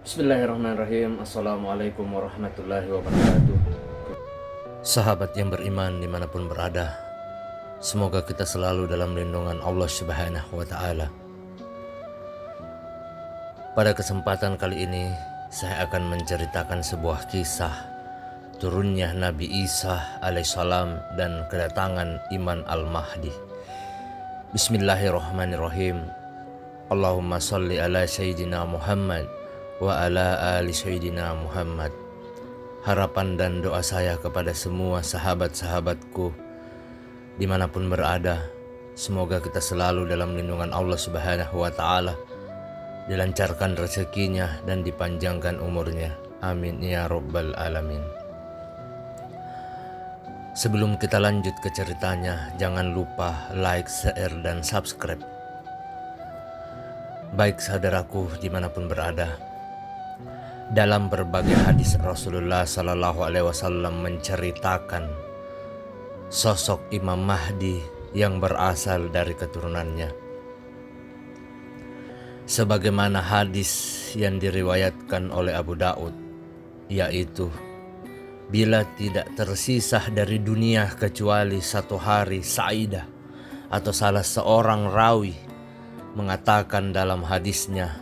Bismillahirrahmanirrahim. Assalamualaikum warahmatullahi wabarakatuh. Sahabat yang beriman dimanapun berada, semoga kita selalu dalam lindungan Allah Subhanahu wa Ta'ala. Pada kesempatan kali ini, saya akan menceritakan sebuah kisah turunnya Nabi Isa alaihissalam dan kedatangan Imam Al-Mahdi. Bismillahirrahmanirrahim. Allahumma salli ala Sayyidina Muhammad wa ala ali Sayyidina Muhammad. Harapan dan doa saya kepada semua sahabat-sahabatku dimanapun berada, semoga kita selalu dalam lindungan Allah Subhanahu wa Ta'ala, dilancarkan rezekinya dan dipanjangkan umurnya, amin ya rabbal alamin. Sebelum kita lanjut ke ceritanya, jangan lupa like, share, dan subscribe. Baik saudaraku dimanapun berada, dalam berbagai hadis Rasulullah Sallallahu Alaihi Wasallam menceritakan sosok Imam Mahdi yang berasal dari keturunannya. Sebagaimana hadis yang diriwayatkan oleh Abu Daud, yaitu bila tidak tersisa dari dunia kecuali satu hari Sa'idah, atau salah seorang rawi mengatakan dalam hadisnya,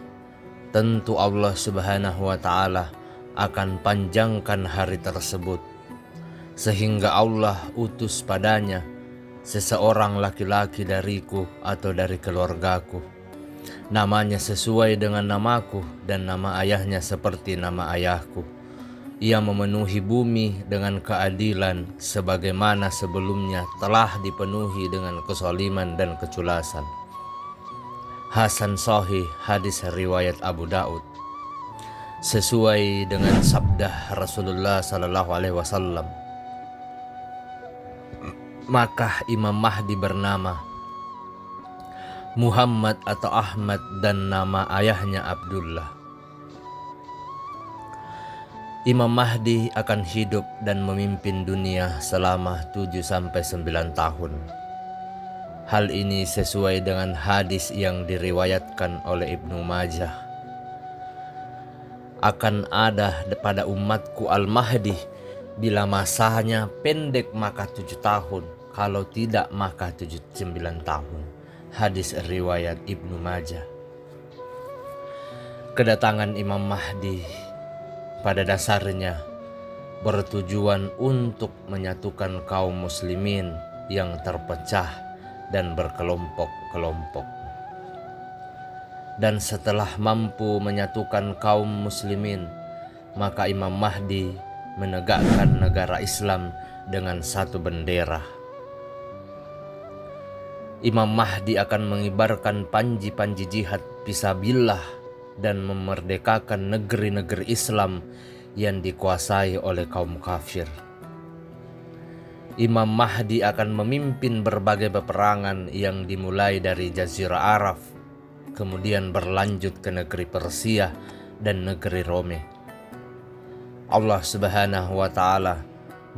tentu Allah Subhanahu wa Ta'ala akan panjangkan hari tersebut, sehingga Allah utus padanya seseorang laki-laki dariku atau dari keluargaku, namanya sesuai dengan namaku dan nama ayahnya seperti nama ayahku. Ia memenuhi bumi dengan keadilan sebagaimana sebelumnya telah dipenuhi dengan kezaliman dan keculasan. Hasan Sahih, hadis riwayat Abu Daud. Sesuai dengan sabda Rasulullah Sallallahu Alaihi Wasallam, maka Imam Mahdi bernama Muhammad atau Ahmad dan nama ayahnya Abdullah. Imam Mahdi akan hidup dan memimpin dunia selama 7-9 tahun. Hal ini sesuai dengan hadis yang diriwayatkan oleh Ibnu Majah. Akan ada pada umatku Al-Mahdi, bila masanya pendek maka 7 tahun, kalau tidak maka 9 tahun. Hadis riwayat Ibnu Majah. Kedatangan Imam Mahdi pada dasarnya bertujuan untuk menyatukan kaum muslimin yang terpecah dan berkelompok-kelompok. Dan setelah mampu menyatukan kaum muslimin, maka Imam Mahdi menegakkan negara Islam dengan satu bendera. Imam Mahdi akan mengibarkan panji-panji jihad fisabilillah dan memerdekakan negeri-negeri Islam yang dikuasai oleh kaum kafir. Imam Mahdi akan memimpin berbagai peperangan yang dimulai dari Jazirah Arab, kemudian berlanjut ke negeri Persia dan negeri Rome. Allah Subhanahu wa Ta'ala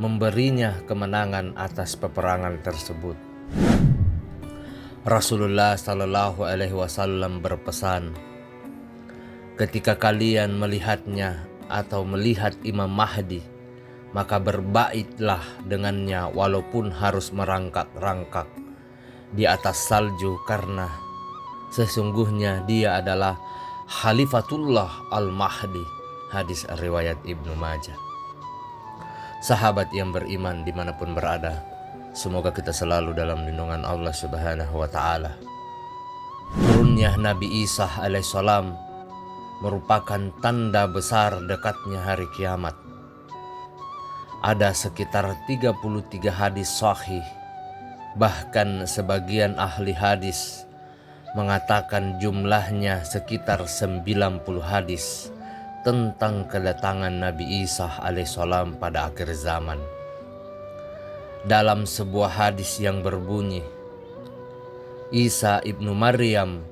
memberinya kemenangan atas peperangan tersebut. Rasulullah Sallallahu Alaihi Wasallam berpesan, ketika kalian melihatnya atau melihat Imam Mahdi, maka berbaitlah dengannya walaupun harus merangkak-rangkak di atas salju, karena sesungguhnya dia adalah Khalifatullah Al-Mahdi. Hadis riwayat Ibnu Majah. Sahabat yang beriman dimanapun berada, semoga kita selalu dalam lindungan Allah Subhanahu wa Ta'ala. Turunnya Nabi Isa alaihissalam merupakan tanda besar dekatnya hari kiamat. Ada sekitar 33 hadis sahih, bahkan sebagian ahli hadis mengatakan jumlahnya sekitar 90 hadis tentang kedatangan Nabi Isa alaihissalam pada akhir zaman. Dalam sebuah hadis yang berbunyi, Isa ibnu Maryam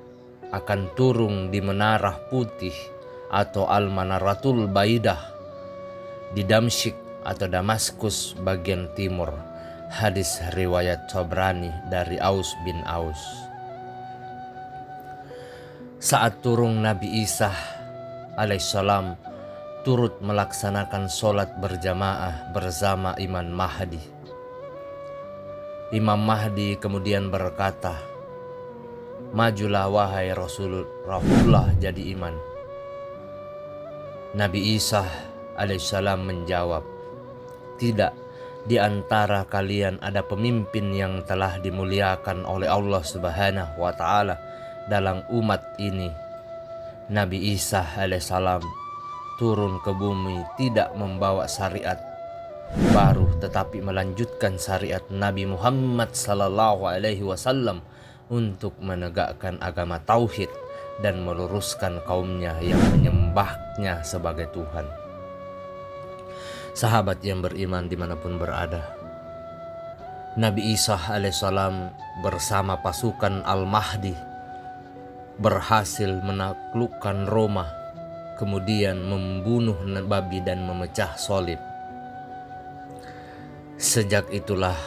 akan turun di Menara Putih atau Al-Manaratul Baidah di Damsyik atau Damaskus bagian timur. Hadis riwayat Tabrani dari Aus bin Aus. Saat turun Nabi Isa alaihissalam turut melaksanakan sholat berjamaah bersama Imam Mahdi. Imam Mahdi kemudian berkata, "Majulah wahai Rasulullah jadi imam." Nabi Isa alaihissalam menjawab, "Tidak, di antara kalian ada pemimpin yang telah dimuliakan oleh Allah Subhanahu wa Ta'ala dalam umat ini." Nabi Isa alaihissalam turun ke bumi tidak membawa syariat baru, tetapi melanjutkan syariat Nabi Muhammad sallallahu alaihi wasallam untuk menegakkan agama tauhid dan meluruskan kaumnya yang menyembahnya sebagai Tuhan. Sahabat yang beriman dimanapun berada, Nabi Isa alaihissalam bersama pasukan Al-Mahdi berhasil menaklukkan Roma, kemudian membunuh babi dan memecah salib. Sejak itulah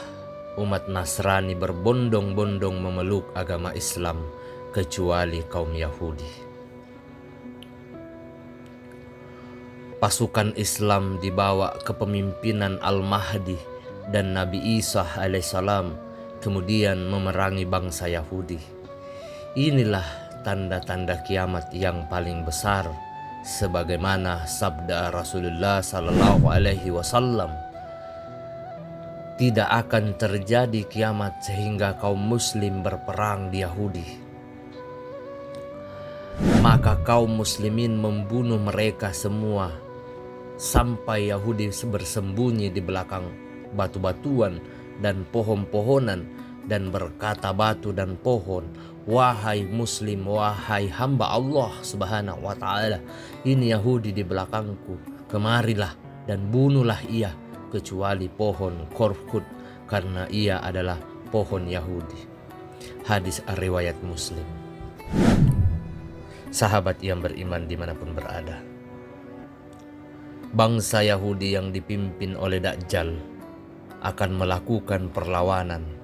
umat Nasrani berbondong-bondong memeluk agama Islam kecuali kaum Yahudi. Pasukan Islam dibawa kepemimpinan Al-Mahdi dan Nabi Isa alaihissalam kemudian memerangi bangsa Yahudi. Inilah tanda-tanda kiamat yang paling besar, sebagaimana sabda Rasulullah sallallahu alaihi wasallam, "Tidak akan terjadi kiamat sehingga kaum muslim berperang di Yahudi. Maka kaum muslimin membunuh mereka semua sampai Yahudi bersembunyi di belakang batu-batuan dan pohon-pohonan dan berkata batu dan pohon, 'Wahai muslim, wahai hamba Allah Subhanahu wa Ta'ala, ini Yahudi di belakangku, kemarilah dan bunuhlah ia, kecuali pohon Korkut, karena ia adalah pohon Yahudi.'" Hadis riwayat Muslim. Sahabat yang beriman dimanapun berada, bangsa Yahudi yang dipimpin oleh Dajjal akan melakukan perlawanan.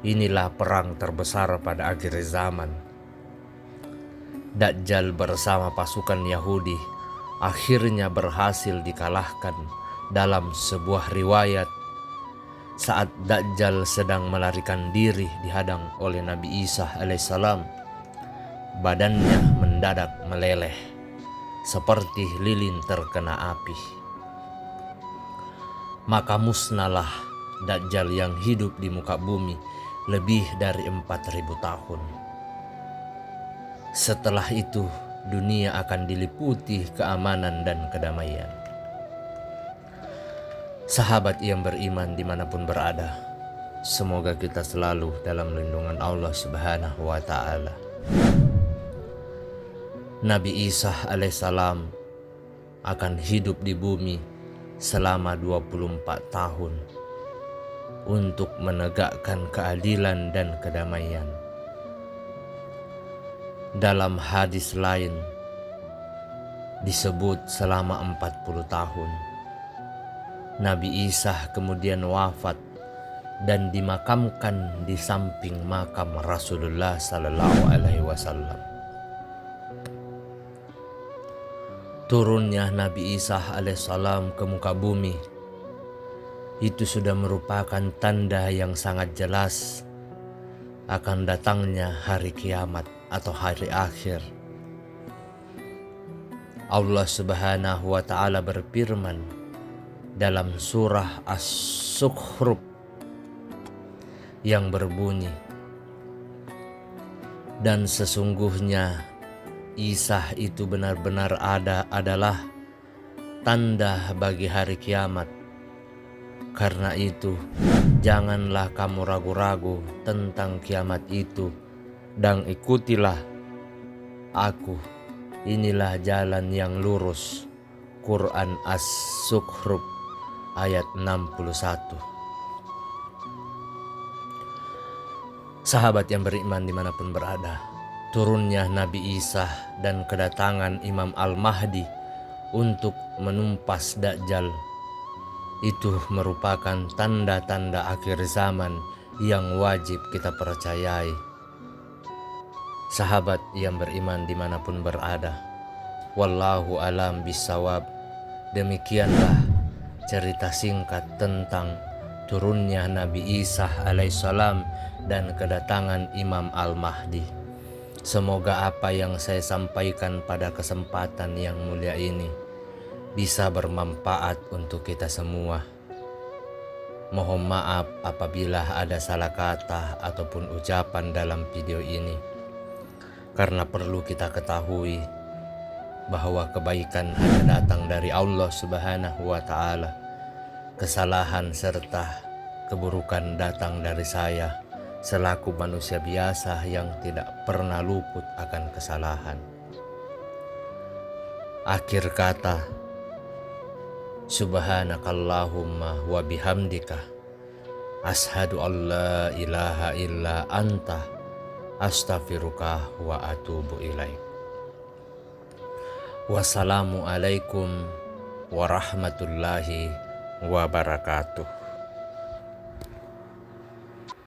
Inilah perang terbesar pada akhir zaman. Dajjal bersama pasukan Yahudi akhirnya berhasil dikalahkan. Dalam sebuah riwayat, saat Dajjal sedang melarikan diri dihadang oleh Nabi Isa alaihissalam, badannya mendadak meleleh seperti lilin terkena api. Maka musnahlah Dajjal yang hidup di muka bumi lebih dari 4.000 tahun. Setelah itu dunia akan diliputi keamanan dan kedamaian. Sahabat yang beriman dimanapun berada, semoga kita selalu dalam lindungan Allah Subhanahu wa Ta'ala. Nabi Isa alaihissalam akan hidup di bumi selama 24 tahun untuk menegakkan keadilan dan kedamaian. Dalam hadis lain disebut selama 40 tahun. Nabi Isa kemudian wafat dan dimakamkan di samping makam Rasulullah sallallahu alaihi wasallam. Turunnya Nabi Isa alaihissalam ke muka bumi itu sudah merupakan tanda yang sangat jelas akan datangnya hari kiamat atau hari akhir. Allah Subhanahu wa Ta'ala berfirman dalam surah As-Zukhruf yang berbunyi, "Dan sesungguhnya Isa itu benar-benar adalah tanda bagi hari kiamat. Karena itu janganlah kamu ragu-ragu tentang kiamat itu, dan ikutilah aku. Inilah jalan yang lurus." Quran As-Zukhruf ayat 61. Sahabat yang beriman dimanapun berada, turunnya Nabi Isa dan kedatangan Imam Al-Mahdi untuk menumpas Dajjal itu merupakan tanda-tanda akhir zaman yang wajib kita percayai. Sahabat yang beriman dimanapun berada, Wallahu alam bisawab. Demikianlah cerita singkat tentang turunnya Nabi Isa alaihissalam dan kedatangan Imam Al-Mahdi. Semoga apa yang saya sampaikan pada kesempatan yang mulia ini bisa bermanfaat untuk kita semua. Mohon maaf apabila ada salah kata ataupun ucapan dalam video ini, karena perlu kita ketahui bahwa kebaikan hanya datang dari Allah Subhanahu wa Ta'ala. Kesalahan serta keburukan datang dari saya selaku manusia biasa yang tidak pernah luput akan kesalahan. Akhir kata, subhanakallahumma wa bihamdika ashhadu an la ilaha illa anta astaghfiruka wa atubu ilaik. Wassalamualaikum warahmatullahi wabarakatuh.